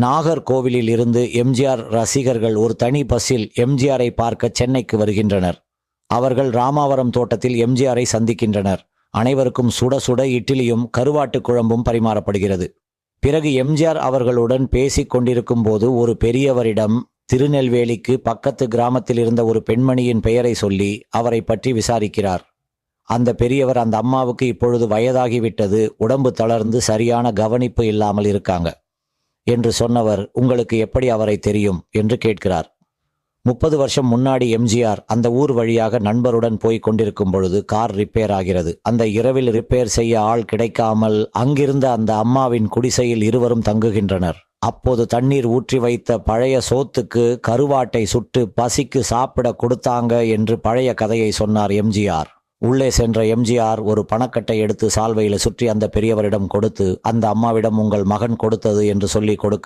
நாகர்கோவிலில் இருந்து எம்ஜிஆர் ரசிகர்கள் ஒரு தனி பஸ்ஸில் எம்ஜிஆரை பார்க்க சென்னைக்கு வருகின்றனர். அவர்கள் ராமாவரம் தோட்டத்தில் எம்ஜிஆரை சந்திக்கின்றனர். அனைவருக்கும் சுட சுட இட்லியும் கருவாட்டு குழம்பும் பரிமாறப்படுகிறது. பிறகு எம்ஜிஆர் அவர்களுடன் பேசிக் கொண்டிருக்கும் போது ஒரு பெரியவரிடம் திருநெல்வேலிக்கு பக்கத்து கிராமத்தில் இருந்த ஒரு பெண்மணியின் பெயரை சொல்லி அவரை பற்றி விசாரிக்கிறார். அந்த பெரியவர், அந்த அம்மாவுக்கு இப்பொழுது வயதாகிவிட்டது, உடம்பு தளர்ந்து சரியான கவனிப்பு இல்லாமல் இருக்காங்க என்று சொன்னவர், உங்களுக்கு எப்படி அவரை தெரியும் என்று கேட்கிறார். 30 வருஷம் முன்னாடி எம்ஜிஆர் அந்த ஊர் வழியாக நண்பருடன் போய் கொண்டிருக்கும் பொழுது கார் ரிப்பேர் ஆகிறது. அந்த இரவில் ரிப்பேர் செய்ய ஆள் கிடைக்காமல் அங்கிருந்த அந்த அம்மாவின் குடிசையில் இருவரும் தங்குகின்றனர். அப்போது தண்ணீர் ஊற்றி வைத்த பழைய சோத்துக்கு கருவாட்டை சுட்டு பசிக்கு சாப்பிட கொடுத்தாங்க என்று பழைய கதையை சொன்னார் எம்ஜிஆர். உள்ளே சென்ற எம்ஜிஆர் ஒரு பணக்கட்டை எடுத்து சால்வையில் சுற்றி அந்த பெரியவரிடம் கொடுத்து, அந்த அம்மாவிடம் உங்கள் மகன் கொடுத்தது என்று சொல்லி கொடுக்க